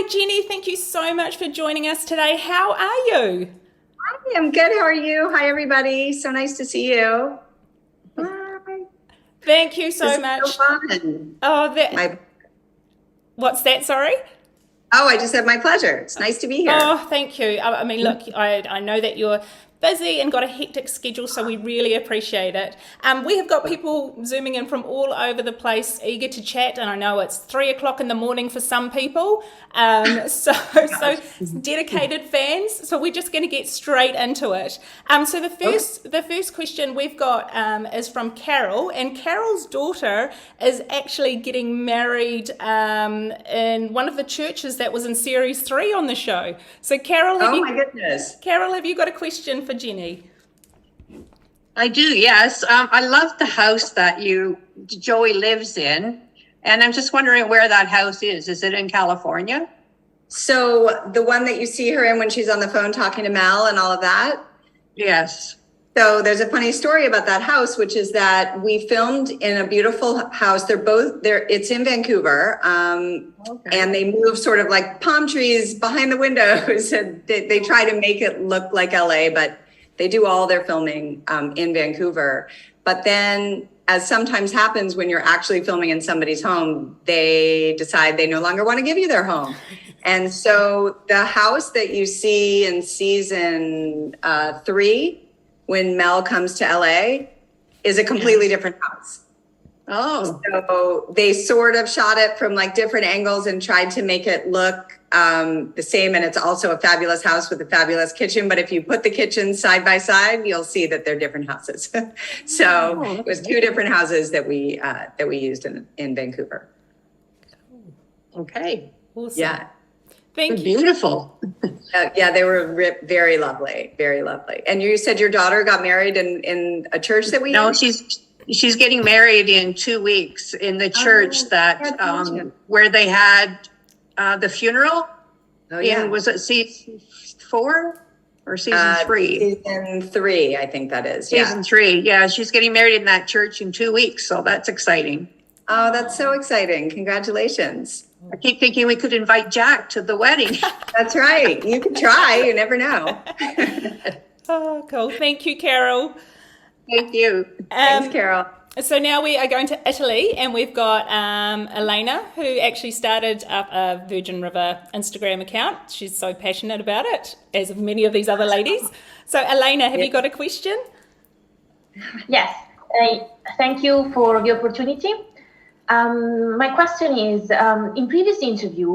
Hi, Jenny. Thank you so much for joining us today. How are you? Hi, I'm good. How are you? Hi, everybody. So nice to see you. Hi. Thank you This so is so much. fun. Oh, My what's that? Sorry. I just said my pleasure. It's nice to be here. Oh, thank you. I mean, look, I know that you're busy and got a hectic schedule, so we really appreciate it. We have got people zooming in from all over the place, eager to chat, and I know it's 3 o'clock in the morning for some people. So Gosh. dedicated fans. So we're just going to get straight into it. So the Okay. first question we've got is from Carol, and Carol's daughter is actually getting married in one of the churches that was in series 3 on the show. So Oh my goodness. Carol, have you got a question for Jenny? I do, yes. I love the house that Joey lives in, and I'm just wondering where that house is. Is it in California? So the one that you see her in when she's on the phone talking to Mel and all of that. Yes. So there's a funny story about that house, which is that we filmed in a beautiful house. They're both there. It's in Vancouver. Okay. And they move sort of like palm trees behind the windows. And they try to make it look like LA, but they do all their filming in Vancouver. But then, as sometimes happens when you're actually filming in somebody's home, they decide they no longer want to give you their home. And so the house that you see in season 3, when Mel comes to LA, is a completely different house. Oh, So they sort of shot it from like different angles and tried to make it look the same. And it's also a fabulous house with a fabulous kitchen. But if you put the kitchens side by side, you'll see that they're different houses. So it was 2 different houses that we used in Vancouver. okay. Awesome. Yeah. Thank you. Beautiful. Yeah, they were very lovely, very lovely. And you said your daughter got married in a church that we No, she's getting married in 2 weeks in the church that where they had the funeral. Oh yeah. Was it season 4 or season 3? Season 3, I think that is. Yeah. Season 3. Yeah, she's getting married in that church in 2 weeks, so that's exciting. Oh, that's so exciting. Congratulations. I keep thinking we could invite Jack to the wedding. That's right. You can try. You never know. Oh, cool. Thank you, Carol. Thank you. Thanks, Carol. So now we are going to Italy, and we've got Elena, who actually started up a Virgin River Instagram account. She's so passionate about it, as of many of these other ladies. So, Elena, have you got a question? Yes, thank you for the opportunity. My question is, in previous interview,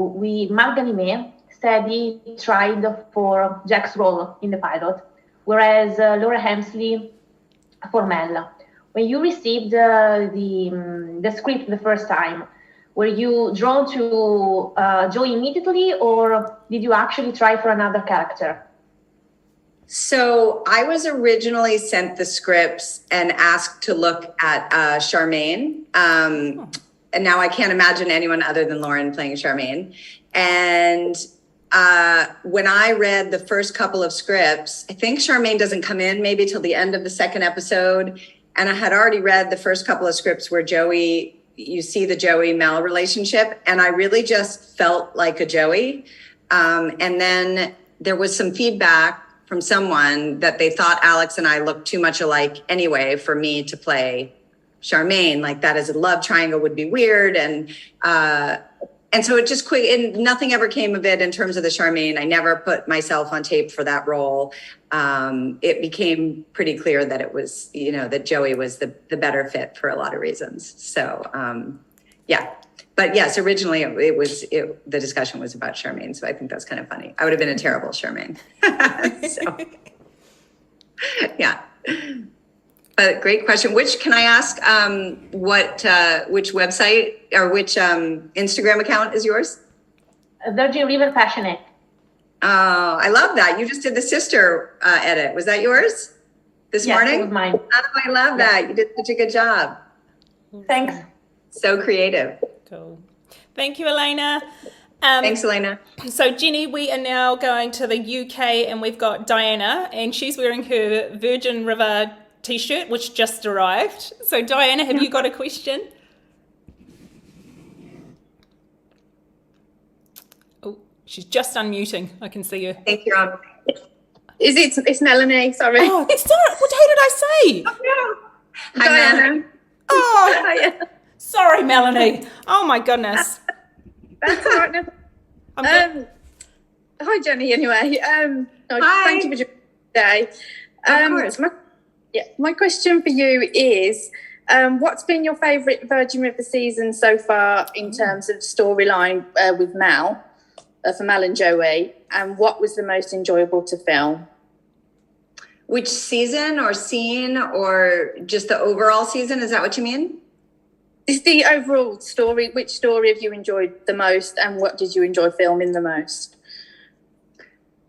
Marc Ganimé said he tried for Jack's role in the pilot, whereas Laura Hemsley for Mel. When you received the script the first time, were you drawn to Joey immediately, or did you actually try for another character? So I was originally sent the scripts and asked to look at Charmaine. And now I can't imagine anyone other than Lauren playing Charmaine. And when I read the first couple of scripts, I think Charmaine doesn't come in maybe till the end of the second episode. And I had already read the first couple of scripts where you see the Joey Mel relationship. And I really just felt like a Joey. And then there was some feedback from someone that they thought Alex and I looked too much alike anyway for me to play Charmaine. Like that as a love triangle would be weird. And so it just quick, and nothing ever came of it in terms of the Charmaine. I never put myself on tape for that role. It became pretty clear that it was, that Joey was the better fit for a lot of reasons. So, yeah. But yes, originally the discussion was about Charmaine. So I think that's kind of funny. I would have been a terrible Charmaine. So, yeah. But great question. Can I ask which website or which Instagram account is yours? Virgin River Passionate. Oh, I love that. You just did the sister edit. Was that yours this morning? Yes, it was mine. Oh, I love that. You did such a good job. Thanks. So creative. Cool. Thank you, Elena. Thanks, Elena. So, Jenny, we are now going to the UK, and we've got Diana, and she's wearing her Virgin River t-shirt, which just arrived. So, Diana, have you got a question? She's just unmuting. I can see her. Thank you, Ron. It's Melanie, sorry. Oh, sorry. What did I say? Hi, Diana. Oh, Hiya. sorry, Melanie. Oh my goodness. That's all right. No. I'm good. Hi, Jenny, anyway. Hi. Thank you for joining today. Of course. My question for you is, what's been your favourite Virgin River season so far in terms of storyline with Mel, for Mel and Joey, and what was the most enjoyable to film? Which season or scene or just the overall season? Is that what you mean? Is the overall story, which story have you enjoyed the most and what did you enjoy filming the most?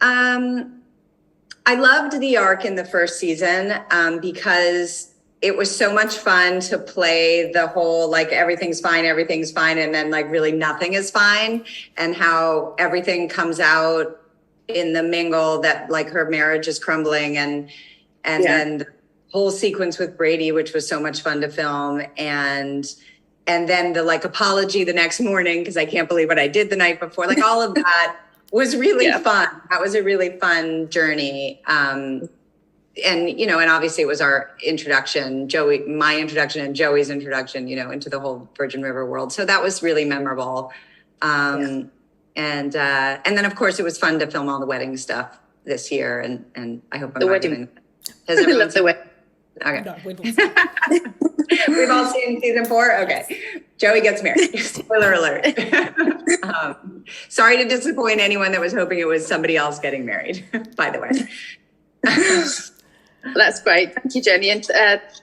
I loved the arc in the first season because it was so much fun to play the whole like everything's fine, and then like really nothing is fine, and how everything comes out in the mingle that like her marriage is crumbling, and then the whole sequence with Brady, which was so much fun to film, and then the like apology the next morning because I can't believe what I did the night before, like all of that was really fun. That was a really fun journey. And, you know, and obviously it was our introduction, my introduction and Joey's introduction, you know, into the whole Virgin River world. So that was really memorable. And then of course it was fun to film all the wedding stuff this year. And I hope I'm not giving. Has everyone seen the wedding? Okay. No, we've all seen. We've all seen season 4. Okay. Joey gets married. Spoiler alert. Sorry to disappoint anyone that was hoping it was somebody else getting married, by the way. That's great. Thank you, Jenny. And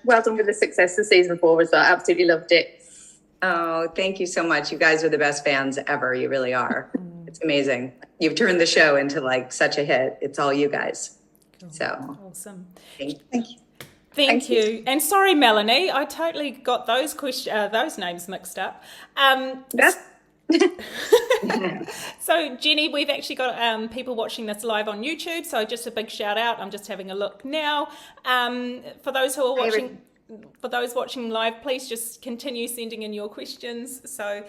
well done with the success of season 4 as well. Absolutely loved it. Oh, thank you so much. You guys are the best fans ever. You really are. It's amazing. You've turned the show into like such a hit. It's all you guys. Cool. So awesome. thank you. Thank you. And sorry, Melanie, I totally got those names mixed up. So, Jenny, we've actually got people watching this live on YouTube. So just a big shout out. I'm just having a look now. For those who are watching, for those watching live, please just continue sending in your questions. So,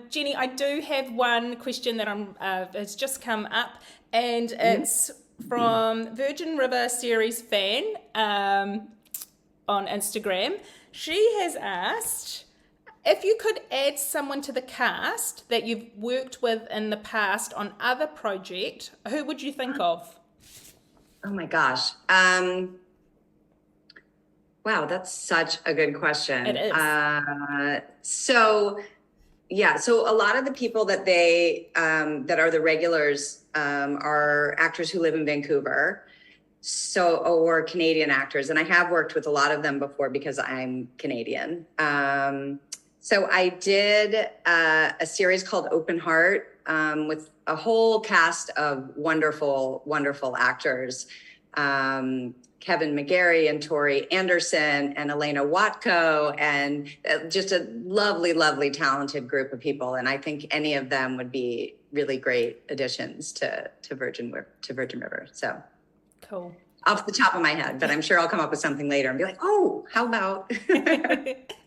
Jenny, I do have one question that has just come up, and it's from Virgin River series fan. On Instagram. She has asked if you could add someone to the cast that you've worked with in the past on other project, who would you think of? Oh my gosh. Wow, that's such a good question. It is. So a lot of the people that that are the regulars are actors who live in Vancouver. Or Canadian actors. And I have worked with a lot of them before because I'm Canadian. So I did a series called Open Heart with a whole cast of wonderful, wonderful actors. Kevin McGarry and Tori Anderson and Elena Watko, and just a lovely, lovely, talented group of people. And I think any of them would be really great additions to Virgin River. So. Cool. Off the top of my head, but I'm sure I'll come up with something later and be like, oh, how about?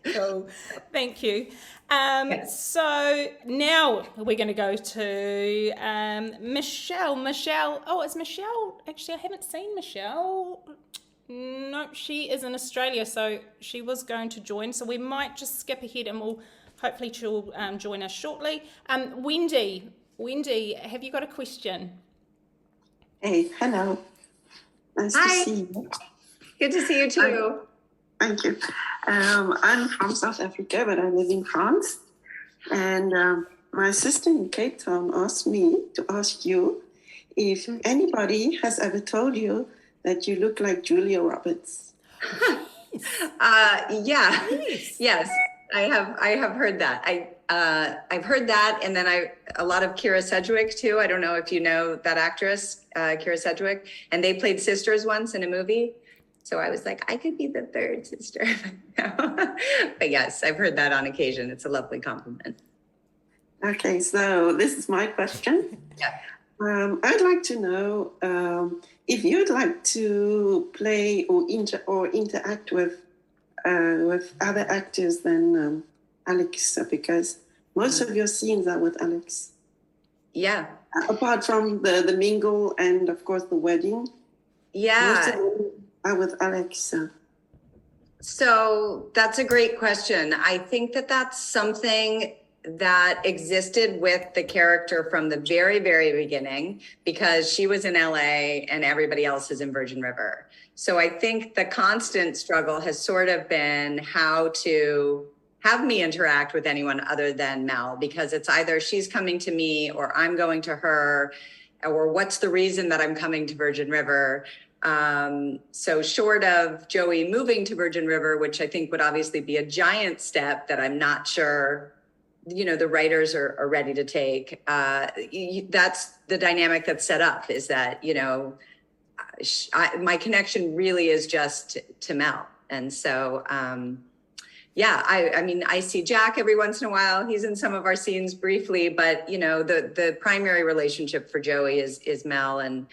Cool. Thank you. So now we're going to go to Michelle. Michelle. Oh, it's Michelle. Actually, I haven't seen Michelle. No, she is in Australia, so she was going to join. So we might just skip ahead and hopefully she'll join us shortly. Wendy, have you got a question? Hey, hello. Nice Hi. to see you. Good to see you too. Thank you. I'm from South Africa, but I live in France. And my sister in Cape Town asked me to ask you if anybody has ever told you that you look like Julia Roberts. Yes, I have heard that. I've heard that, and then a lot of Kira Sedgwick too. I don't know if you know that actress, Kira Sedgwick, and they played sisters once in a movie. So I was like, I could be the third sister. But yes, I've heard that on occasion. It's a lovely compliment. Okay, so this is my question. Yeah. I'd like to know if you'd like to play or interact with other actors than Alex, because most of your scenes are with Alex. Yeah, apart from the mingle and of course the wedding. Most Yeah. of them are with Alex. So that's a great question. I think that that's something that existed with the character from the very, very beginning because she was in LA and everybody else is in Virgin River. So I think the constant struggle has sort of been how to have me interact with anyone other than Mel, because it's either she's coming to me or I'm going to her, or what's the reason that I'm coming to Virgin River. So short of Joey moving to Virgin River, which I think would obviously be a giant step that I'm not sure, the writers are ready to take. That's the dynamic that's set up, is that, my connection really is just to Mel. And so, I mean, I see Jack every once in a while. He's in some of our scenes briefly, but the primary relationship for Joey is Mel, and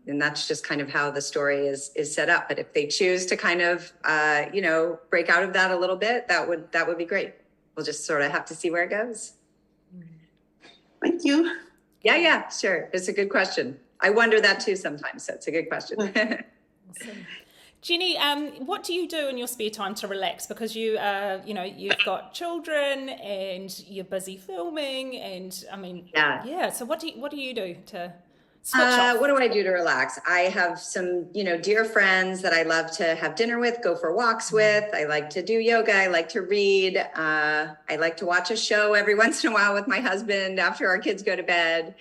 that's just kind of how the story is set up. But if they choose to kind of, break out of that a little bit, that would be great. We'll just sort of have to see where it goes. Thank you. Yeah, sure. It's a good question. I wonder that too sometimes. So it's a good question. Awesome. Jenny, what do you do in your spare time to relax? Because you've got children and you're busy filming, and I mean, yeah. So what do you do to switch off? What do I do to relax? I have some, dear friends that I love to have dinner with, go for walks with. I like to do yoga. I like to read. I like to watch a show every once in a while with my husband after our kids go to bed.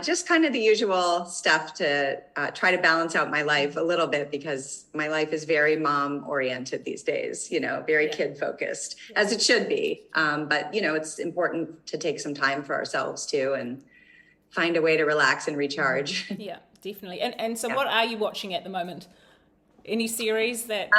Just kind of the usual stuff to try to balance out my life a little bit, because my life is very mom oriented these days, very kid focused, as it should be. But, it's important to take some time for ourselves too, and find a way to relax and recharge. Yeah, definitely. And so what are you watching at the moment? Any series that...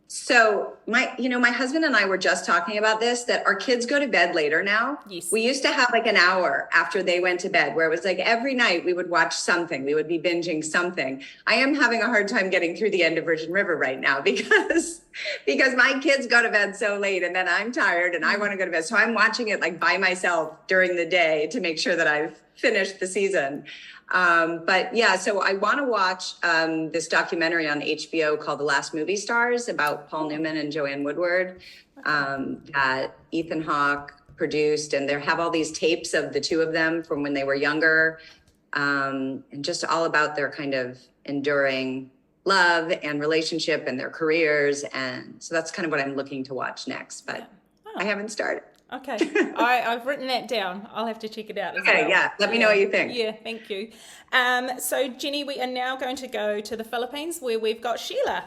So my husband and I were just talking about this, that our kids go to bed later now. Yes. We used to have like an hour after they went to bed where it was like every night we would watch something. We would be binging something. I am having a hard time getting through the end of Virgin River right now because my kids go to bed so late, and then I'm tired and I want to go to bed. So I'm watching it like by myself during the day to make sure that I've finished the season. But yeah, so I want to watch this documentary on HBO called The Last Movie Stars about Paul Newman and Joanne Woodward that Ethan Hawke produced. And they have all these tapes of the two of them from when they were younger, and just all about their kind of enduring love and relationship and their careers. And so that's kind of what I'm looking to watch next, but I haven't started. Okay, I've written that down. I'll have to check it out as well. Okay, yeah. Let me know what you think. Yeah, thank you. So, Jenny, we are now going to go to the Philippines, where we've got Sheila.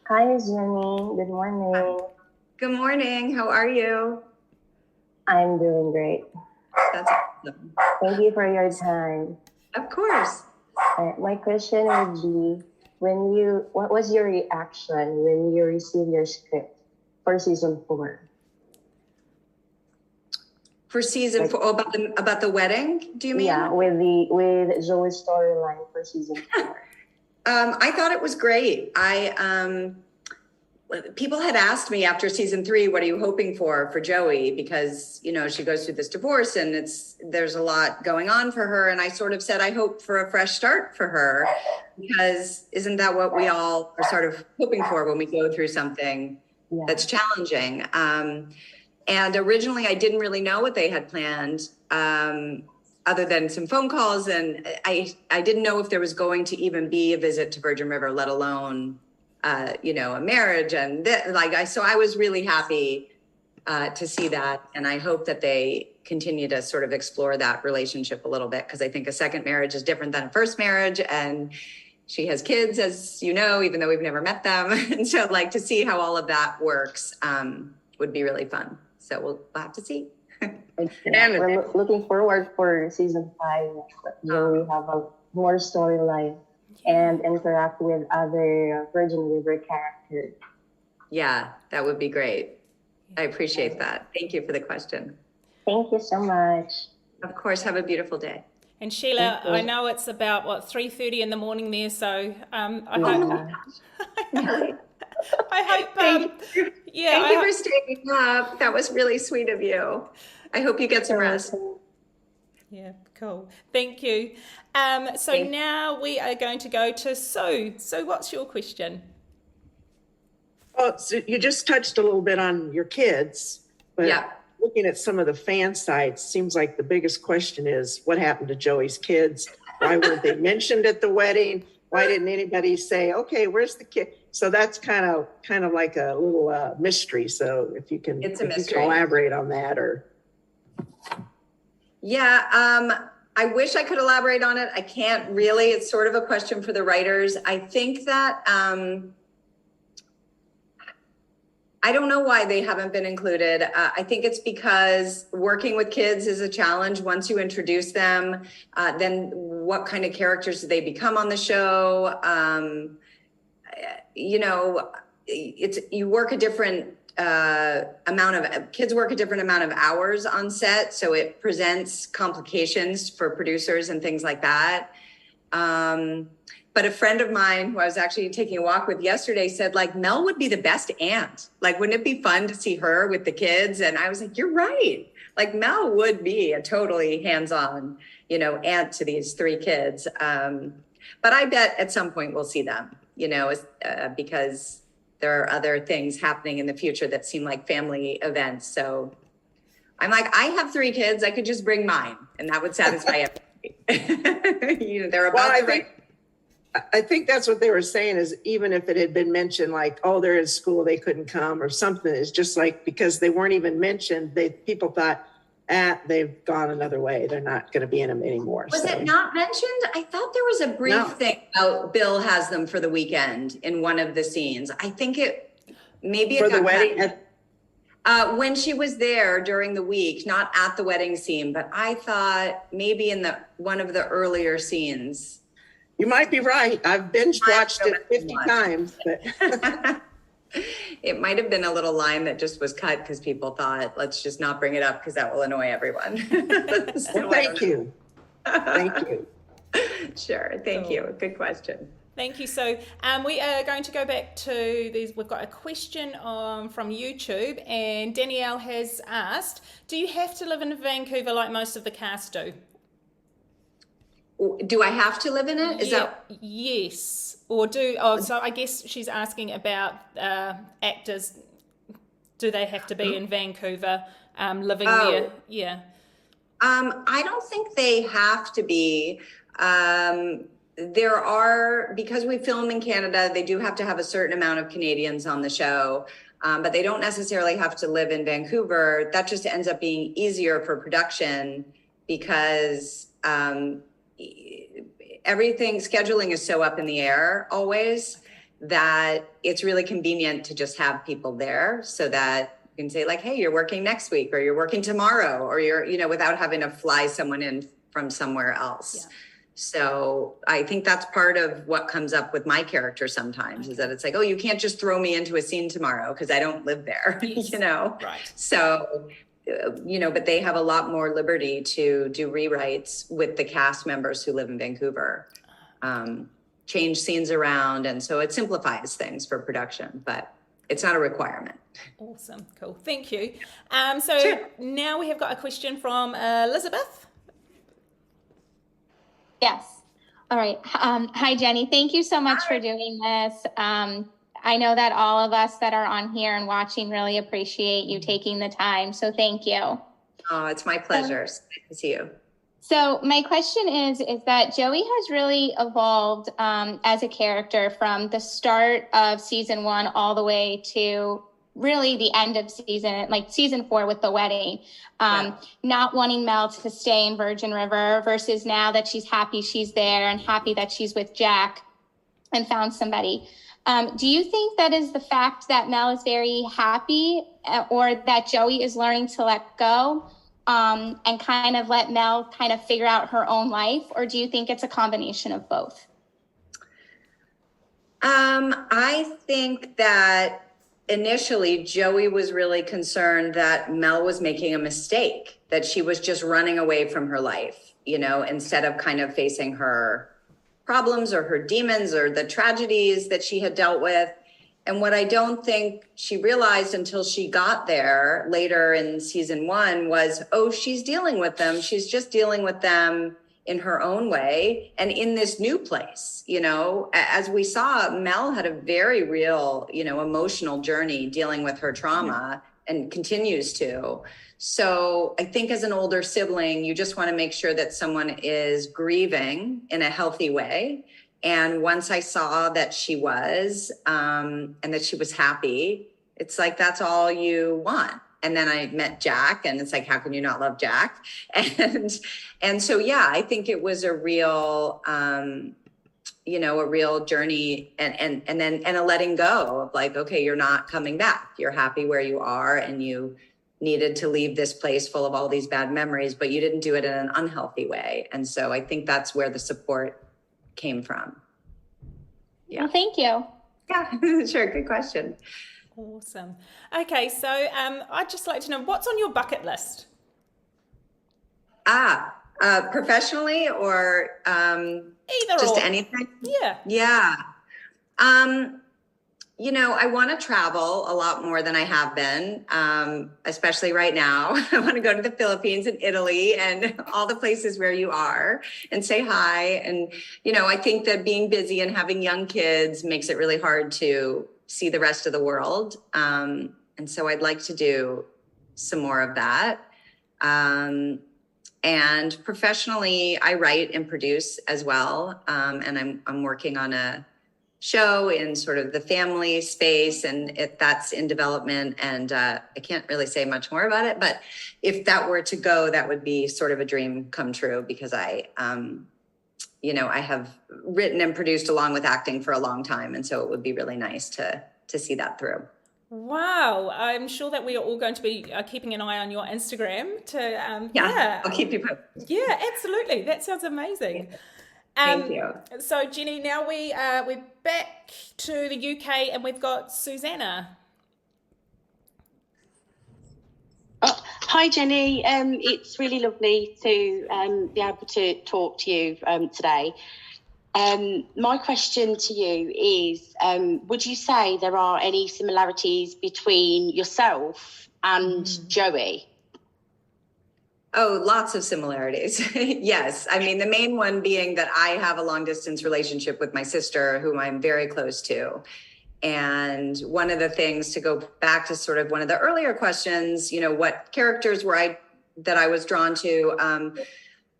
Hi, Jenny. Good morning. Good morning. How are you? I'm doing great. That's awesome. Thank you for your time. Of course. My question would be, what was your reaction when you received your script for season 4? For season 4, about the wedding, do you mean? Yeah, with Zoe's storyline for season 4. I thought it was great. People had asked me after season 3, what are you hoping for Joey? Because, she goes through this divorce and there's a lot going on for her. And I sort of said, I hope for a fresh start for her, because isn't that what we all are sort of hoping for when we go through something that's challenging? And originally I didn't really know what they had planned, other than some phone calls. And I didn't know if there was going to even be a visit to Virgin River, let alone, a marriage. And so I was really happy to see that. And I hope that they continue to sort of explore that relationship a little bit, because I think a second marriage is different than a first marriage. And she has kids, as you know, even though we've never met them. And so to see how all of that works would be really fun. So we'll have to see. We're looking forward for season 5, where we have a more storyline and interact with other Virgin River characters. Yeah, that would be great. I appreciate that. Thank you for the question. Thank you so much. Of course, have a beautiful day. And Sheila, I know it's about 3:30 in the morning there, so I hope. Thank you for staying up. That was really sweet of you. I hope you get some rest. Yeah, cool. Thank you. So now we are going to go to Sue. Sue, what's your question? Well, so you just touched a little bit on your kids, but Yeah. looking at some of the fan sites, seems like the biggest question is what happened to Joey's kids? Why weren't they mentioned at the wedding? Why didn't anybody say, okay, where's the kid? So that's kind of like a little mystery. So if you can, It's a mystery. You can elaborate on that or. Yeah, I wish I could elaborate on it. I can't really. It's sort of a question for the writers. I think that I don't know why they haven't been included. I think it's because working with kids is a challenge. Once you introduce them, then what kind of characters do they become on the show? You work a different kids work a different amount of hours on set, so it presents complications for producers and things like that. But a friend of mine who I was actually taking a walk with yesterday said, like, Mel would be the best aunt. Like, wouldn't it be fun to see her with the kids? And I was like, you're right. Like, Mel would be a totally hands-on, aunt to these 3 kids. But I bet at some point we'll see them, because there are other things happening in the future that seem like family events. So I'm like, I have 3 kids. I could just bring mine and that would satisfy everybody. They're about I think that's what they were saying is even if it had been mentioned like, oh, they're in school, they couldn't come or something. It's just like, because they weren't even mentioned, people thought, they've gone another way. They're not going to be in them anymore. Was it not mentioned? I thought there was a brief thing about Bill has them for the weekend in one of the scenes. I think for the wedding. When she was there during the week, not at the wedding scene, but I thought maybe in one of the earlier scenes. You might be right. I've binge watched it 50 times, but it might have been a little line that just was cut because people thought, let's just not bring it up because that will annoy everyone. Well, thank you. Thank you. Sure. Thank you. Good question. Thank you. So we are going to go back to these. We've got a question from YouTube, and Danielle has asked, do you have to live in Vancouver like most of the cast do? Do I have to live in it? Yes. So I guess she's asking about actors. Do they have to be in Vancouver living there? Yeah. I don't think they have to be. Because we film in Canada, they do have to have a certain amount of Canadians on the show, but they don't necessarily have to live in Vancouver. That just ends up being easier for production because scheduling is so up in the air always that it's really convenient to just have people there so that you can say like, hey, you're working next week or you're working tomorrow or you're, without having to fly someone in from somewhere else. Yeah. So I think that's part of what comes up with my character sometimes is that it's like, oh, you can't just throw me into a scene tomorrow because I don't live there, Yes. Right. So but they have a lot more liberty to do rewrites with the cast members who live in Vancouver, change scenes around. And so it simplifies things for production, but it's not a requirement. Awesome. Cool. Thank you. Sure. Now we have got a question from Elizabeth. Yes. All right. Hi, Jenny. Thank you so much for doing this. I know that all of us that are on here and watching really appreciate you taking the time. So thank you. Oh, it's my pleasure. It's nice to see you. So my question is that Joey has really evolved as a character from the start of season 1 all the way to really the end of season 4 with the wedding, not wanting Mel to stay in Virgin River versus now that she's happy she's there and happy that she's with Jack and found somebody. Do you think that is the fact that Mel is very happy or that Joey is learning to let go and kind of let Mel kind of figure out her own life? Or do you think it's a combination of both? I think that initially Joey was really concerned that Mel was making a mistake, that she was just running away from her life, instead of kind of facing her problems or her demons or the tragedies that she had dealt with. And what I don't think she realized until she got there later in season 1 was, oh, she's dealing with them. She's just dealing with them in her own way and in this new place. You know, as we saw, Mel had a very real, you know, emotional journey dealing with her trauma and continues to. So I think as an older sibling, you just want to make sure that someone is grieving in a healthy way. And once I saw that she was, and that she was happy, it's like, that's all you want. And then I met Jack, and it's like, how can you not love Jack? And so, yeah, I think it was a real, you know, a real journey and then a letting go of like, okay, you're not coming back. You're happy where you are, and you needed to leave this place full of all these bad memories, but you didn't do it in an unhealthy way. And so I think that's where the support came from. Yeah. Well, thank you. Yeah, sure. Good question. Awesome. Okay, so I'd just like to know, what's on your bucket list? Professionally or either just or. anything? Yeah. You know, I want to travel a lot more than I have been, especially right now. I want to go to the Philippines and Italy and all the places where you are and say hi. And, you know, I think that being busy and having young kids makes it really hard to see the rest of the world. And so I'd like to do some more of that. And professionally, I write and produce as well. And I'm working on a show in sort of the family space, and that's in development. And I can't really say much more about it, but if that were to go, that would be sort of a dream come true, because I, you know, I have written and produced along with acting for a long time. And so it would be really nice to see that through. Wow. I'm sure that we are all going to be keeping an eye on your Instagram to, I'll keep you posted. Yeah, absolutely. That sounds amazing. Thank you. So Jenny, now we're back to the UK, and we've got Susanna. Oh, hi Jenny. It's really lovely to be able to talk to you today. My question to you is, would you say there are any similarities between yourself and Joey? Oh, lots of similarities. Yes. I mean, the main one being that I have a long distance relationship with my sister, whom I'm very close to. And one of the things, to go back to sort of one of the earlier questions, you know, what characters that I was drawn to?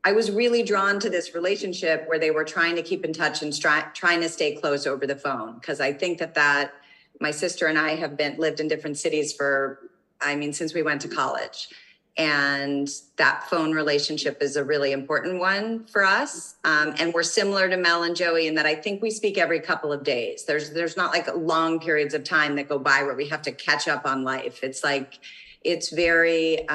I was really drawn to this relationship where they were trying to keep in touch and trying to stay close over the phone. Because I think that my sister and I have lived in different cities since we went to college. And that phone relationship is a really important one for us. And we're similar to Mel and Joey in that I think we speak every couple of days. There's not like long periods of time that go by where we have to catch up on life. It's like, it's very,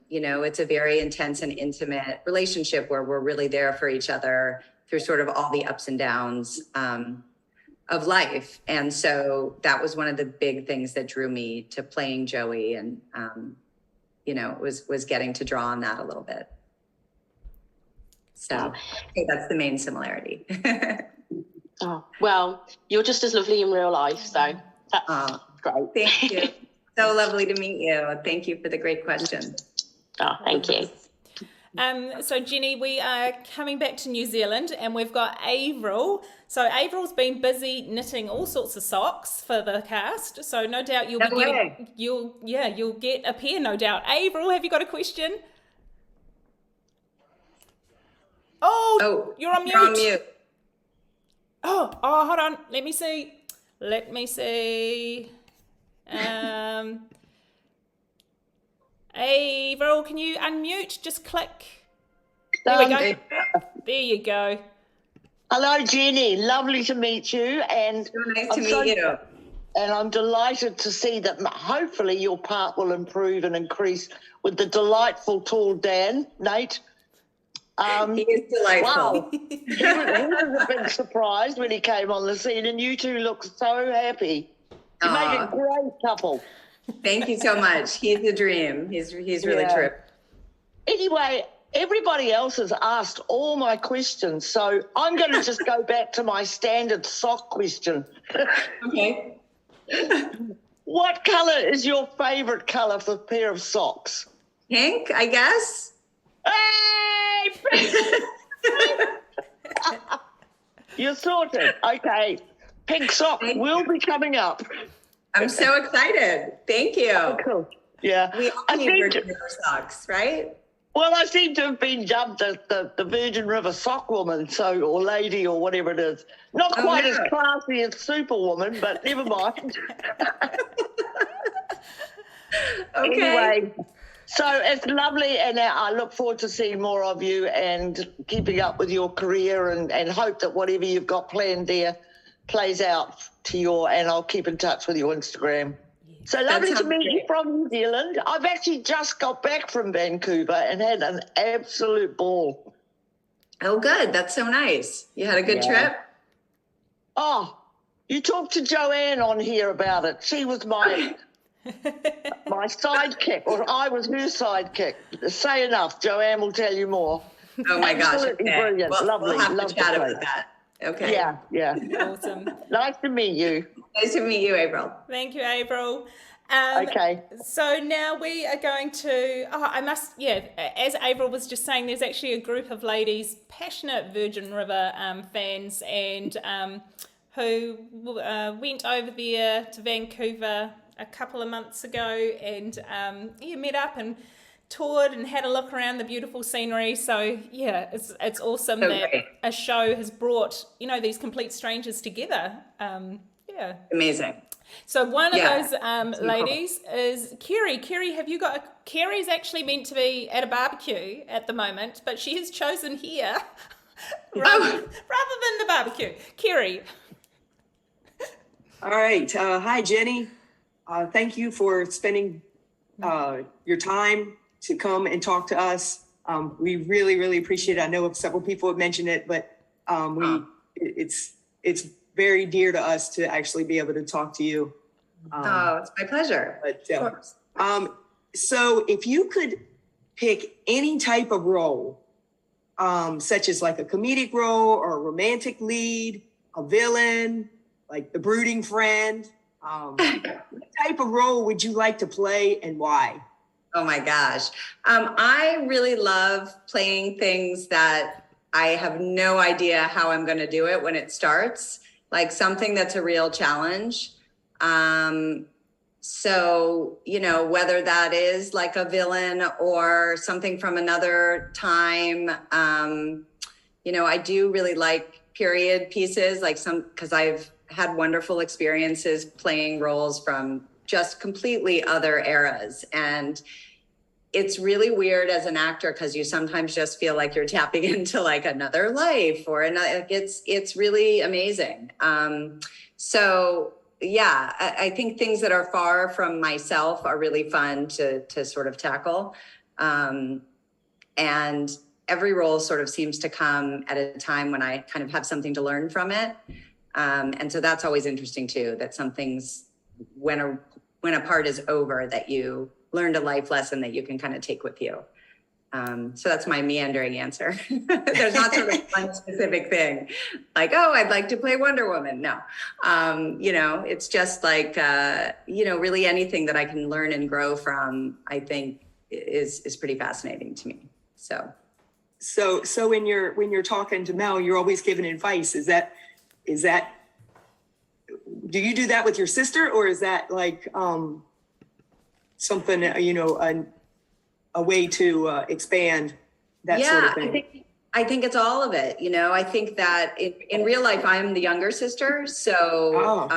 you know, it's a very intense and intimate relationship where we're really there for each other through sort of all the ups and downs of life. And so that was one of the big things that drew me to playing Joey, and you know, was getting to draw on that a little bit. So I think that's the main similarity. Oh, well, you're just as lovely in real life, so that's great. Thank you. So lovely to meet you. Thank you for the great question. Oh, thank you. So Jenny, we are coming back to New Zealand, and we've got Avril. So Avril's been busy knitting all sorts of socks for the cast. So no doubt you'll get a pair, no doubt. Avril, have you got a question? Oh, you're on mute. You're on mute. Oh, hold on. Let me see. Avril, can you unmute? Just click. There we go. There you go. Hello, Jenny. Lovely to meet you. And so nice to meet you. And I'm delighted to see that hopefully your part will improve and increase with the delightful tall Nate. He is delightful. Wow. He was a bit surprised when he came on the scene, and you two look so happy. You made a great couple. Thank you so much. He's a dream. He's really terrific. Anyway, everybody else has asked all my questions, so I'm going to just go back to my standard sock question. Okay. What color is your favorite color for a pair of socks? Pink, I guess. Hey, pink! You're sorted. Okay. Pink sock will be coming up. I'm so excited. Thank you. Oh, cool. Yeah. We all need Virgin River socks, right? Well, I seem to have been dubbed as the Virgin River sock woman, or lady, or whatever it is. Not quite as classy as Superwoman, but never mind. Okay. Anyway, so it's lovely, and I look forward to seeing more of you and keeping up with your career, and hope that whatever you've got planned there plays out to and I'll keep in touch with your Instagram. So lovely to meet you from New Zealand. I've actually just got back from Vancouver and had an absolute ball. Oh, good. That's so nice. You had a good trip? Oh, you talked to Joanne on here about it. She was my sidekick, or I was her sidekick. Say enough. Joanne will tell you more. Oh, my gosh. Absolutely brilliant. Well, lovely. We'll have Love to chat the about that. Okay. Yeah. Awesome. Nice to meet you. Nice to meet you, April. Thank you, April. Okay. So now we are going to, as April was just saying, there's actually a group of ladies, passionate Virgin River fans, and who went over there to Vancouver a couple of months ago and met up and toured and had a look around the beautiful scenery. So yeah, it's awesome that a show has brought these complete strangers together. Amazing. So one of those ladies is Kerry. Kerry, Kerry's actually meant to be at a barbecue at the moment, but she has chosen here rather than the barbecue. Kerry. All right. Hi, Jenny. Thank you for spending your time to come and talk to us. We really, really appreciate it. I know several people have mentioned it, but it's very dear to us to actually be able to talk to you. It's my pleasure. So if you could pick any type of role, such as like a comedic role or a romantic lead, a villain, like the brooding friend, what type of role would you like to play and why? Oh my gosh. I really love playing things that I have no idea how I'm going to do it when it starts, like something that's a real challenge. So, whether that is like a villain or something from another time, I do really like period pieces, because I've had wonderful experiences playing roles from just completely other eras. And it's really weird as an actor because you sometimes just feel like you're tapping into like another life or another. It's really amazing. I think things that are far from myself are really fun to sort of tackle. And every role sort of seems to come at a time when I kind of have something to learn from it. And so that's always interesting too, that some things, when a part is over, that you learned a life lesson that you can kind of take with you. So that's my meandering answer. There's not sort of one specific thing like, I'd like to play Wonder Woman. No, it's just like, really anything that I can learn and grow from, I think is pretty fascinating to me. So when you're talking to Mel, you're always giving advice. Is that, do you do that with your sister, or is that like, something, a way to expand that sort of thing? I think it's all of it. I think that in real life, I'm the younger sister. So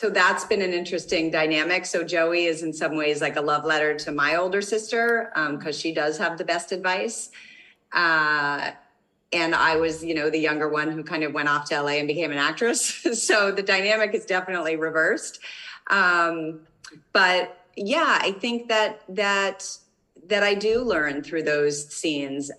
that's been an interesting dynamic. So Joey is in some ways like a love letter to my older sister, because she does have the best advice. And I was, the younger one who kind of went off to LA and became an actress. So the dynamic is definitely reversed. But yeah, I think that I do learn through those scenes,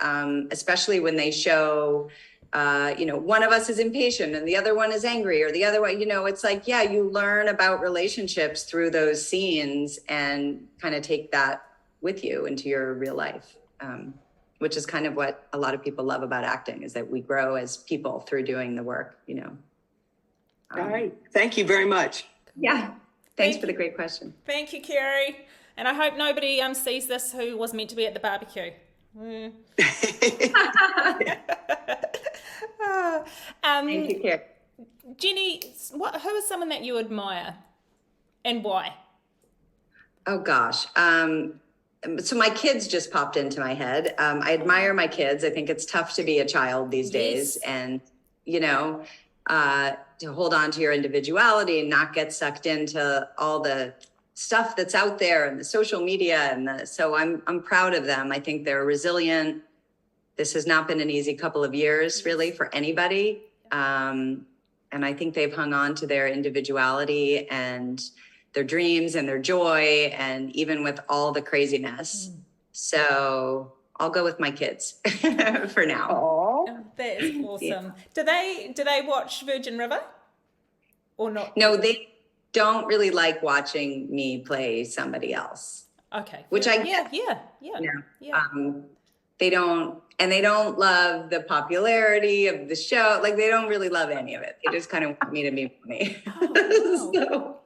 especially when they show, one of us is impatient and the other one is angry, or the other one, it's like, you learn about relationships through those scenes and kind of take that with you into your real life, which is kind of what a lot of people love about acting, is that we grow as people through doing the work, All right. Thank you very much. Yeah. Thanks for the great question. Thank you, Kerry. And I hope nobody sees this who was meant to be at the barbecue. Thank you, Kerry. Jenny, who is someone that you admire and why? Oh, gosh. So my kids just popped into my head. I admire my kids. I think it's tough to be a child these days and, to hold on to your individuality and not get sucked into all the stuff that's out there and the social media. So I'm proud of them. I think they're resilient. This has not been an easy couple of years really for anybody. And I think they've hung on to their individuality and their dreams and their joy, and even with all the craziness. So I'll go with my kids for now. Oh, that is awesome. Yeah. Do they watch Virgin River or not? No, they don't really like watching me play somebody else. Okay. Which I yeah. They don't love the popularity of the show. Like, they don't really love any of it. They just kind of want me to be me. Oh, wow. So,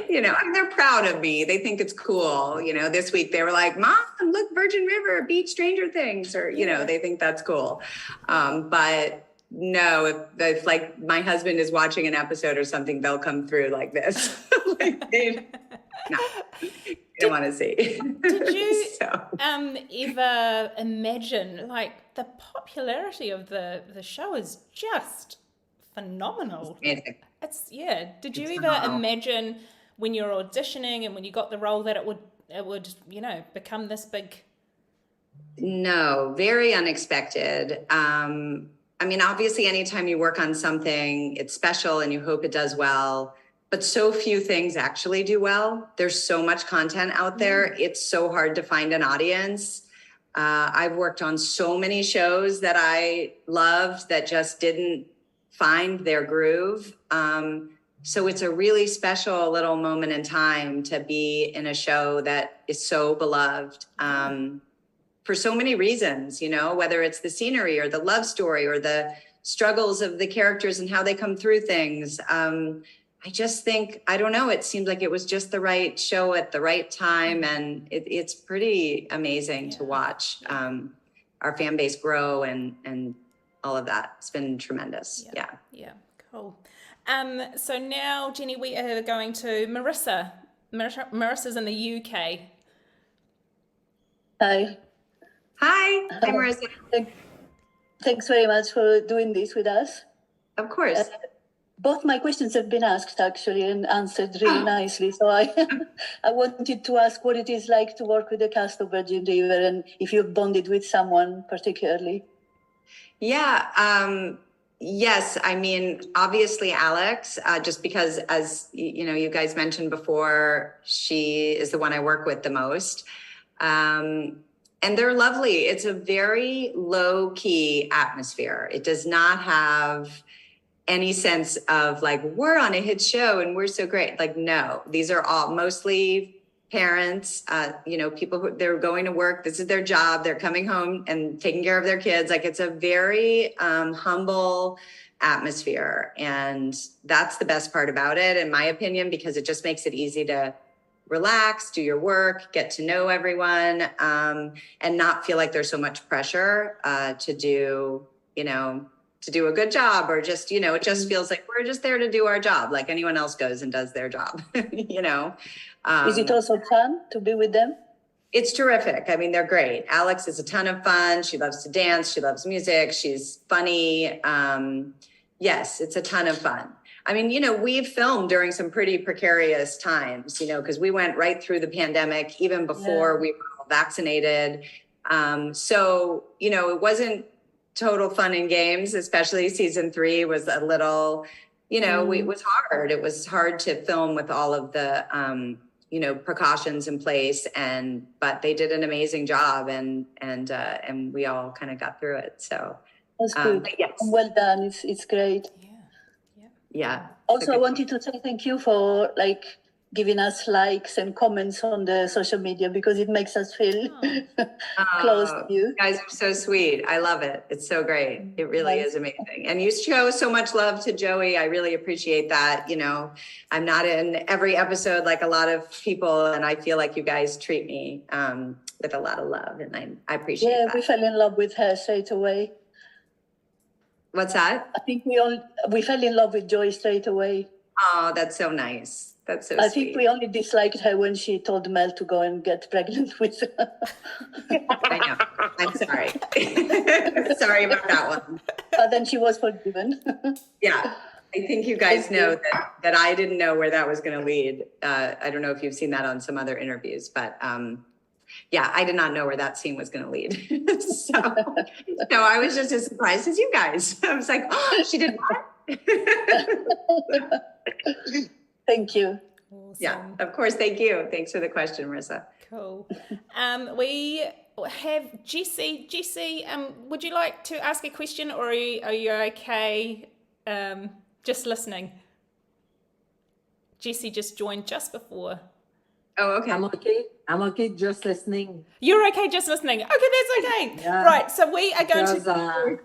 they're proud of me. They think it's cool. This week they were like, Mom, look, Virgin River beat Stranger Things, or, they think that's cool. But no, if like my husband is watching an episode or something, they'll come through like this. They don't want to see. Did you ever imagine, like, the popularity of the show is just phenomenal. It's amazing. Did you ever imagine when you're auditioning and when you got the role that it would become this big? No, very unexpected. Obviously anytime you work on something, it's special and you hope it does well. But so few things actually do well. There's so much content out there. It's so hard to find an audience. I've worked on so many shows that I loved that just didn't find their groove. So it's a really special little moment in time to be in a show that is so beloved for so many reasons, whether it's the scenery or the love story or the struggles of the characters and how they come through things. I just think, I don't know, it seemed like it was just the right show at the right time. And it's pretty amazing to watch our fan base grow and all of that. It's been tremendous. Yeah, cool. So now, Jenny, we are going to Marissa. Marissa's in the UK. Hi. Hi, Marissa. Thanks very much for doing this with us. Of course. Both my questions have been asked actually and answered really nicely. So I wanted to ask what it is like to work with the cast of Virgin River and if you've bonded with someone particularly. Yeah. Yes. Obviously Alex, just because as you guys mentioned before, she is the one I work with the most. And they're lovely. It's a very low key atmosphere. It does not have any sense of like, we're on a hit show and we're so great. Like, no, these are all mostly parents, people who they're going to work. This is their job. They're coming home and taking care of their kids. Like, it's a very humble atmosphere. And that's the best part about it, in my opinion, because it just makes it easy to relax, do your work, get to know everyone, and not feel like there's so much pressure to do a good job, or just, it just feels like we're just there to do our job like anyone else goes and does their job, Is it also fun to be with them? It's terrific. They're great. Alex is a ton of fun. She loves to dance. She loves music. She's funny. Yes, it's a ton of fun. We've filmed during some pretty precarious times, because we went right through the pandemic, even before we were all vaccinated. So, it wasn't total fun and games, especially season 3 was a little, it was hard. It was hard to film with all of the, precautions in place, but they did an amazing job and we all kind of got through it. So that's good. Yes. Well done. It's great. Yeah. Also, I wanted to say thank you for giving us likes and comments on the social media, because it makes us feel close to you. Guys are so sweet. I love it. It's so great. It really is amazing. And you show so much love to Joey. I really appreciate that. You know, I'm not in every episode like a lot of people, and I feel like you guys treat me with a lot of love, and I appreciate that. Yeah, we fell in love with her straight away. What's that? I think we fell in love with Joy straight away. Oh, that's so nice. That's so I sweet. think we only disliked her when she told Mel to go and get pregnant with her. I know. I'm sorry. Sorry about that one. But then she was forgiven. Yeah. I think you guys know that I didn't know where that was going to lead. I don't know if you've seen that on some other interviews, but yeah, I did not know where that scene was going to lead. So I was just as surprised as you guys. I was like, oh, she did what? Thank you. Awesome. Yeah, of course. Thank you. Thanks for the question, Marissa. Cool. We have Jessie. Jessie, would you like to ask a question, or are you okay just listening? Jessie just joined just before. Oh, okay. I'm okay. I'm okay just listening. You're okay just listening. Okay, that's okay. Yeah. Right, so we are going Because, to...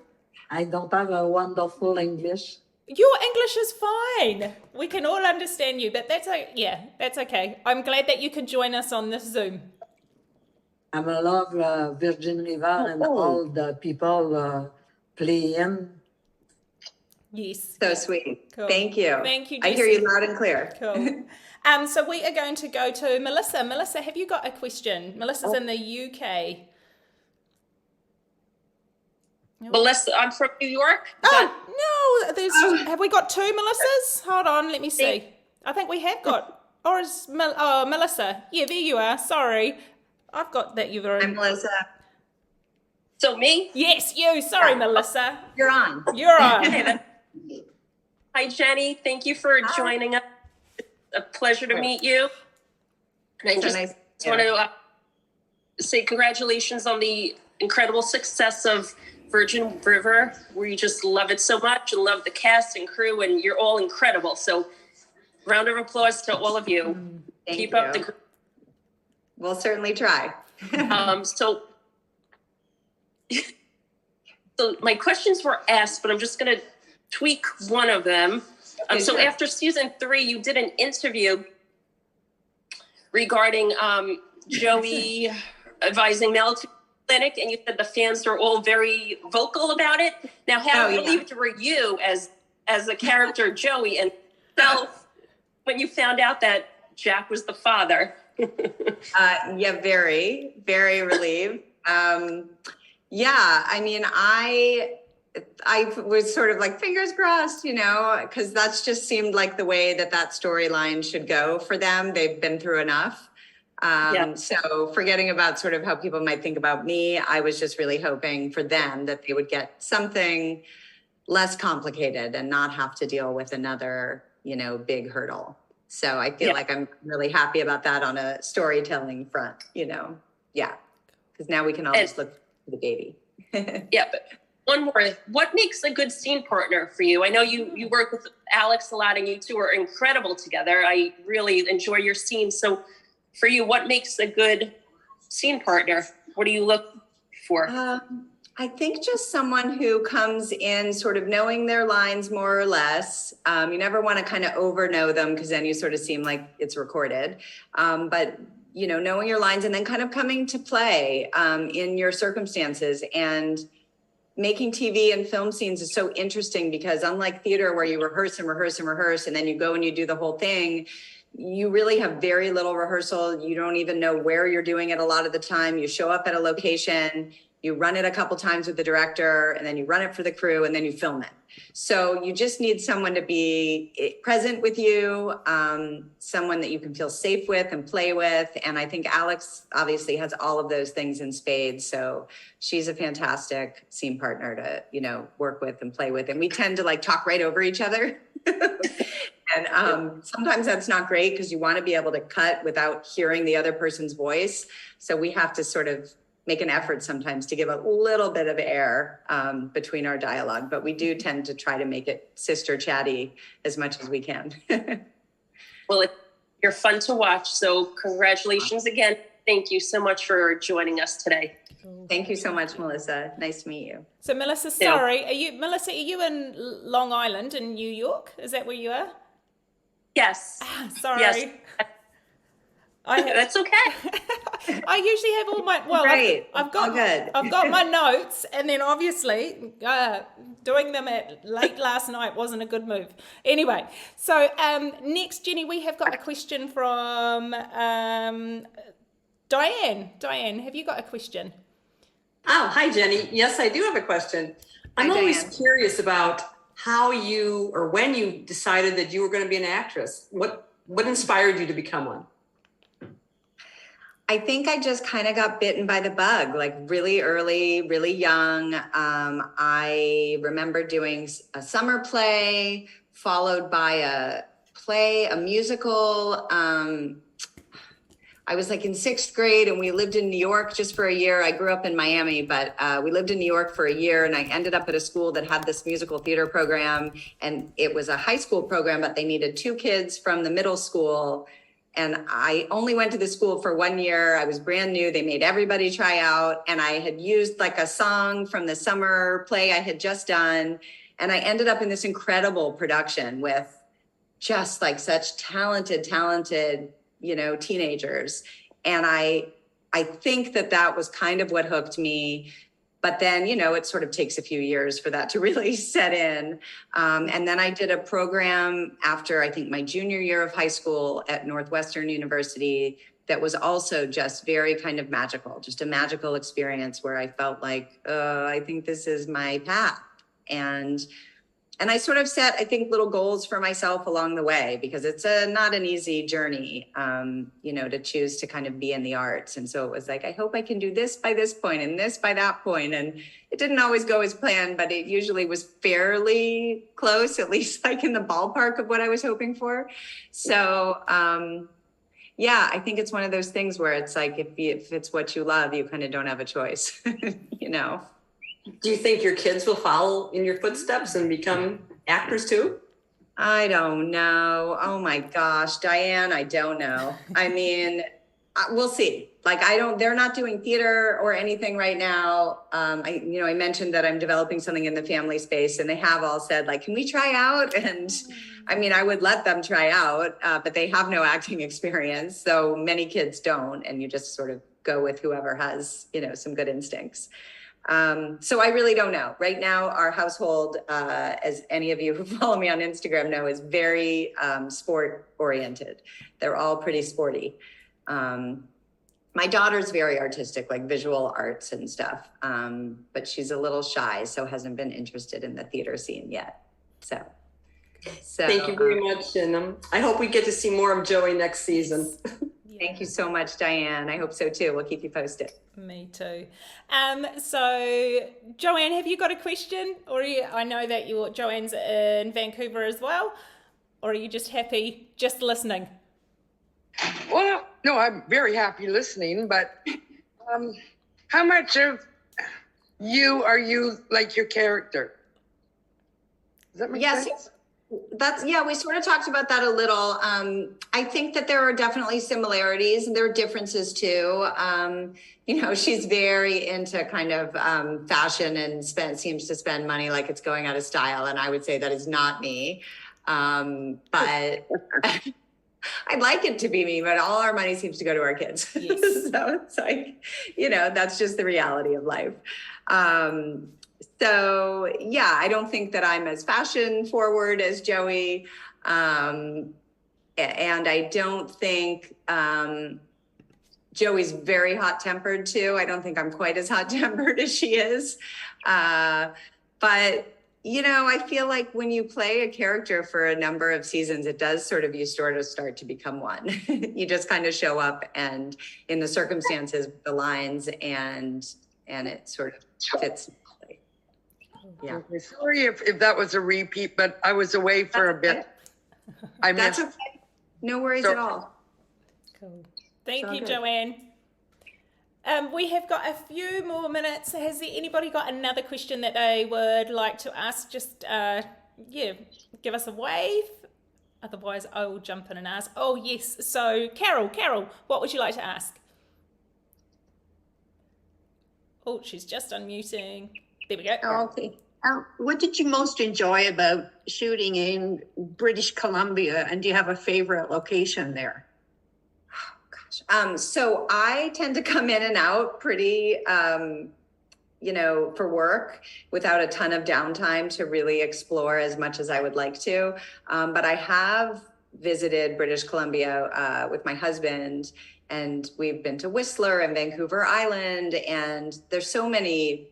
I don't have a wonderful English. Your English is fine. We can all understand you, but that's okay. I'm glad that you could join us on this Zoom. I love Virgin River and all the people playing. Yes. So sweet. Cool. Thank you. Thank you, I hear Jessie. you loud and clear. Cool. So we are going to go to Melissa. Melissa, have you got a question? Melissa's in the UK. Melissa, I'm from New York. No, have we got two Melissas? Hold on, let me see. I think we have got, or is Melissa? Yeah, there you are. Sorry, I've got that you're in. I'm Melissa. So me? Yes, you. Sorry, Melissa. You're on. You're on. Hi, Jenny. Thank you for joining us. It's a pleasure to meet you. And I just want to say congratulations on the incredible success of Virgin River. We just love it so much and love the cast and crew, and you're all incredible. So round of applause to all of you. Keep up the... We'll certainly try. So my questions were asked, but I'm just going to tweak one of them. So after season 3, you did an interview regarding Joey advising Mel to clinic, and you said the fans are all very vocal about it. Now, how relieved were you as a character Joey and self when you found out that Jack was the father? Yeah, very, very relieved. Yeah, I mean, I was sort of like fingers crossed, because that's just seemed like the way that storyline should go for them. They've been through enough. So forgetting about sort of how people might think about me, I was just really hoping for them that they would get something less complicated and not have to deal with another, big hurdle. So I feel like I'm really happy about that on a storytelling front, because now we can all just look for the baby. Yeah, but one more. What makes a good scene partner for you? I know you work with Alex a lot, and you two are incredible together. I really enjoy your scenes. So for you, what makes a good scene partner? What do you look for? I think just someone who comes in sort of knowing their lines more or less. You never want to kind of over know them, because then you sort of seem like it's recorded. But knowing your lines and then kind of coming to play in your circumstances. And making TV and film scenes is so interesting, because unlike theater where you rehearse and rehearse and rehearse, and then you go and you do the whole thing, you really have very little rehearsal. You don't even know where you're doing it a lot of the time. You show up at a location, you run it a couple times with the director, and then you run it for the crew, and then you film it. So you just need someone to be present with you, someone that you can feel safe with and play with. And I think Alex obviously has all of those things in spades. So she's a fantastic scene partner to, work with and play with. And we tend to talk right over each other. And sometimes that's not great, because you want to be able to cut without hearing the other person's voice. So we have to sort of make an effort sometimes to give a little bit of air between our dialogue, but we do tend to try to make it sister chatty as much as we can. Well, You're fun to watch. So congratulations again. Thank you so much for joining us today. Thank you so much, Melissa. Nice to meet you. So Melissa, sorry, Melissa, are you in Long Island in New York? Is that where you are? Yes. Sorry. Yes. That's okay. I usually have all my I've got my notes, and then obviously doing them at late last night wasn't a good move. Anyway, so next, Jenny, we have got a question from Diane. Diane, have you got a question? Oh, hi, Jenny. Yes, I do have a question. I'm always curious about how you or when you decided that you were going to be an actress. What inspired you to become one? I think I just kind of got bitten by the bug, like really early, really young. I remember doing a summer play followed by a musical. I was like in 6th grade and we lived in New York just for a year. I grew up in Miami, but we lived in New York for a year, and I ended up at a school that had this musical theater program, and it was a high school program, but they needed 2 kids from the middle school. And I only went to the school for 1 year. I was brand new. They made everybody try out. And I had used like a song from the summer play I had just done. And I ended up in this incredible production with just like such talented, teenagers. And I think that was kind of what hooked me. But then, it sort of takes a few years for that to really set in. And then I did a program after, I think, my junior year of high school at Northwestern University that was also just very kind of magical, just a magical experience where I felt like, I think this is my path. And I sort of set, I think, little goals for myself along the way, because it's not an easy journey, to choose to kind of be in the arts. And so it was like, I hope I can do this by this point and this by that point. And it didn't always go as planned, but it usually was fairly close, at least like in the ballpark of what I was hoping for. So, I think it's one of those things where it's like, if it's what you love, you kind of don't have a choice, Do you think your kids will follow in your footsteps and become actors too? I don't know. Oh my gosh, Diane, I don't know. I mean, we'll see. Like, they're not doing theater or anything right now. I mentioned that I'm developing something in the family space, and they have all said, like, can we try out? And I mean, I would let them try out, but they have no acting experience. So many kids don't. And you just sort of go with whoever has, some good instincts. So I really don't know. Right now, our household, as any of you who follow me on Instagram know, is very sport oriented. They're all pretty sporty. My daughter's very artistic, like visual arts and stuff. But she's a little shy, so hasn't been interested in the theater scene yet. So thank you very much. And I hope we get to see more of Joey next season. Thank you so much, Diane. I hope so too. We'll keep you posted. Me too. So Joanne, have you got a question? Or I know that Joanne's in Vancouver as well. Or are you just happy just listening? Well, no, I'm very happy listening, but how much of you are you like your character? Does that make sense? We sort of talked about that a little. I think that there are definitely similarities, and there are differences too. She's very into kind of fashion and seems to spend money like it's going out of style. And I would say that is not me. But I'd like it to be me, but all our money seems to go to our kids. Yes. So it's like, that's just the reality of life. I don't think that I'm as fashion forward as Joey. And I don't think Joey's very hot tempered too. I don't think I'm quite as hot tempered as she is. But I feel like when you play a character for a number of seasons, it does start to become one. You just kind of show up and in the circumstances, the lines, and it sort of fits. Yeah. Okay, sorry if that was a repeat, but I was away for a bit. That's okay. No worries at all. Cool. Thank you, Joanne. We have got a few more minutes. Has anybody got another question that they would like to ask? Just, give us a wave. Otherwise, I will jump in and ask. Oh, yes. So, Carol, what would you like to ask? Oh, she's just unmuting. There we go. Okay. What did you most enjoy about shooting in British Columbia, and do you have a favorite location there? So I tend to come in and out pretty, for work without a ton of downtime to really explore as much as I would like to. But I have visited British Columbia with my husband, and we've been to Whistler and Vancouver Island, and there's so many,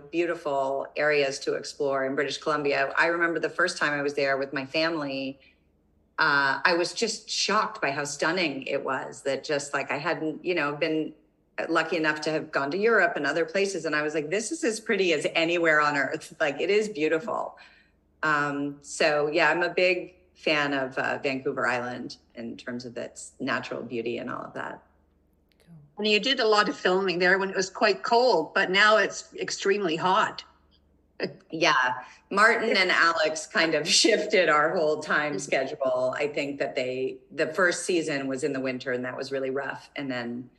beautiful areas to explore in British Columbia. I remember the first time I was there with my family, I was just shocked by how stunning it was, that just like I hadn't, been lucky enough to have gone to Europe and other places. And I was like, this is as pretty as anywhere on earth. Like, it is beautiful. So yeah, I'm a big fan of Vancouver Island in terms of its natural beauty and all of that. And you did a lot of filming there when it was quite cold, but now it's extremely hot. Yeah, Martin and Alex kind of shifted our whole time schedule. I think that the first season was in the winter, and that was really rough. And then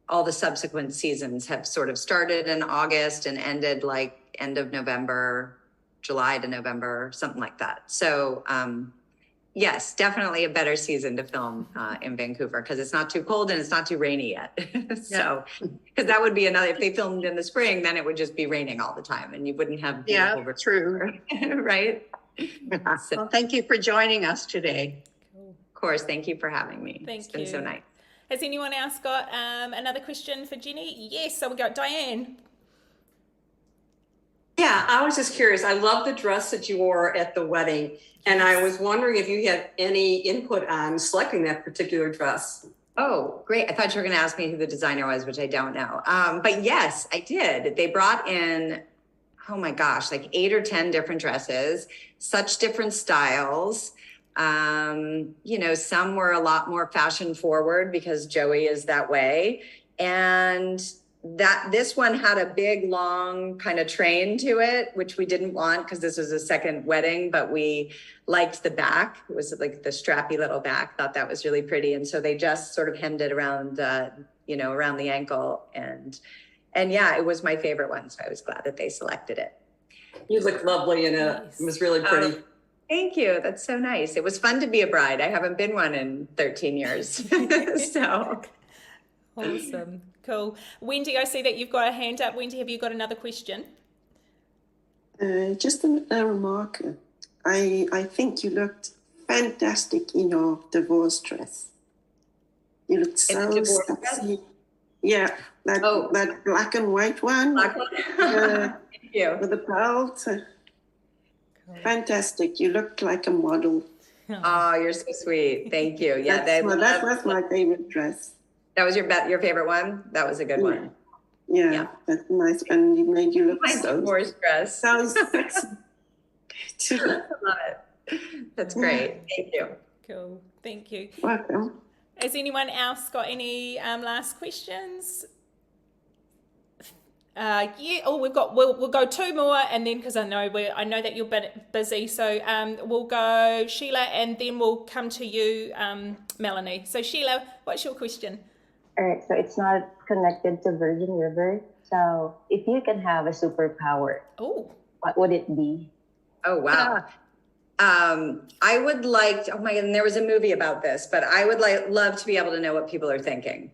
all the subsequent seasons have sort of started in August and ended like end of November, July to November, something like that. So yes, definitely a better season to film in Vancouver, because it's not too cold and it's not too rainy yet. So, because that would be another, if they filmed in the spring, then it would just be raining all the time and you wouldn't have true. Right? So, well, thank you for joining us today. Of course, thank you for having me. It's been so nice. Has anyone else got another question for Jenny? Yes, so we got Diane. Yeah, I was just curious. I love the dress that you wore at the wedding. And I was wondering if you had any input on selecting that particular dress. Oh, great. I thought you were going to ask me who the designer was, which I don't know. But yes, I did. They brought in, oh my gosh, like 8 or 10 different dresses, such different styles. Some were a lot more fashion forward because Joey is that way. And this one had a big, long kind of train to it, which we didn't want because this was a second wedding, but we liked the back. It was like the strappy little back, thought that was really pretty. And so they just sort of hemmed it around, around the ankle. And yeah, it was my favorite one. So I was glad that they selected it. You looked lovely in it. It was really pretty. Thank you. That's so nice. It was fun to be a bride. I haven't been one in 13 years. So awesome. Cool. Wendy, I see that you've got a hand up. Wendy, have you got another question? Just a remark. I think you looked fantastic in your divorce dress. You looked so sexy. Yeah, that black and white one. Black one. Thank you. With the belt. Fantastic. You looked like a model. Oh, you're so sweet. Thank you. Yeah, that was my favorite dress. That was your favorite one? That was a good one. Yeah, that's nice. And you made you look so divorce dress. So sexy. I love it. That's great. Thank you. Cool. Thank you. Welcome. Has anyone else got any last questions? We'll go 2 more, and then because I know that you're busy, so we'll go Sheila, and then we'll come to you, Melanie. So Sheila, what's your question? All right, so it's not connected to Virgin River. So if you can have a superpower, what would it be? Oh wow. I would like. Oh my God! And there was a movie about this, but I would love to be able to know what people are thinking.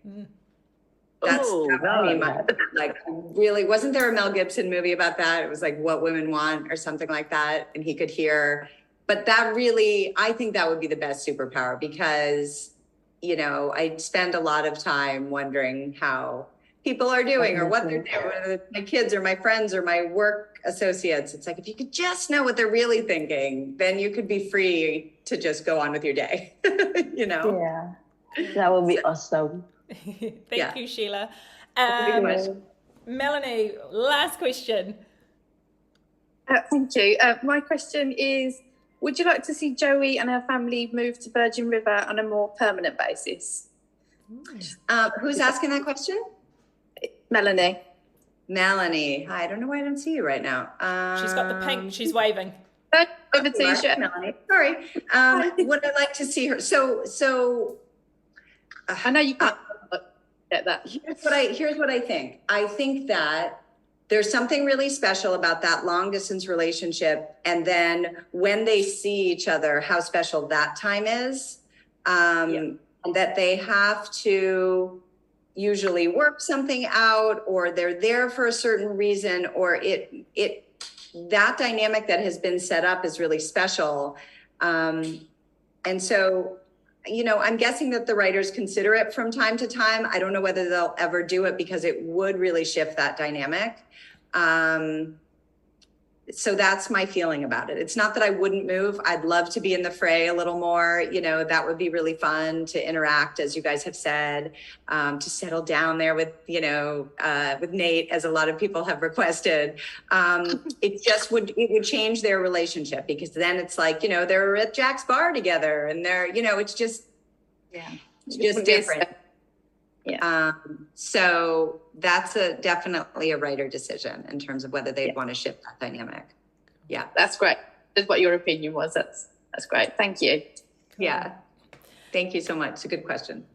Really, wasn't there a Mel Gibson movie about that? It was like What Women Want or something like that, and he could hear. But that really, I think that would be the best superpower because, I spend a lot of time wondering how people are doing or what they're doing, whether it's my kids or my friends or my work associates. It's like, if you could just know what they're really thinking, then you could be free to just go on with your day, Yeah, that would be awesome. Thank you, Sheila. Melanie, last question. Thank you. My question is, would you like to see Joey and her family move to Virgin River on a more permanent basis? Who's asking that question? Melanie. Melanie. Hi, I don't know why I don't see you right now. She's got the pink. She's waving. Over to you, Sharon. Melanie. Sorry. Would I like to see her? I know you can't get that. Here's what I think. I think that there's something really special about that long distance relationship. And then when they see each other, how special that time is. That they have to usually work something out, or they're there for a certain reason, or that dynamic that has been set up is really special. And so, I'm guessing that the writers consider it from time to time. I don't know whether they'll ever do it because it would really shift that dynamic. So that's my feeling about it. It's not that I wouldn't move. I'd love to be in the fray a little more. That would be really fun to interact, as you guys have said, to settle down there with Nate, as a lot of people have requested. It would change their relationship, because then it's like, they're at Jack's bar together and they're, it's just different. So that's definitely a writer decision in terms of whether they'd want to shift that dynamic. Yeah. That's great. That's what your opinion was. That's great. Thank you. Yeah. Thank you so much. It's a good question.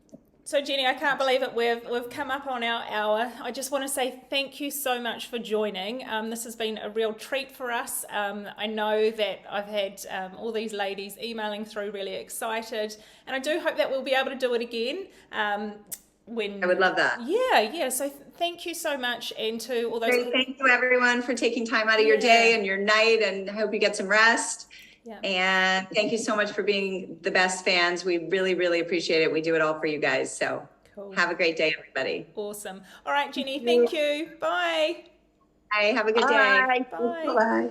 So Jenny, I can't believe it. We've come up on our hour. I just want to say thank you so much for joining. This has been a real treat for us. I know that I've had all these ladies emailing through, really excited, and I do hope that we'll be able to do it again. I would love that. Yeah. So thank you so much, and to all those. Great. Thank you, everyone, for taking time out of your day and your night, and I hope you get some rest. Yeah. And thank you so much for being the best fans. We really, really appreciate it. We do it all for you guys. So have a great day, everybody. Awesome. All right, Jenny. Thank you. Bye. Bye. Have a good day. Bye. Bye.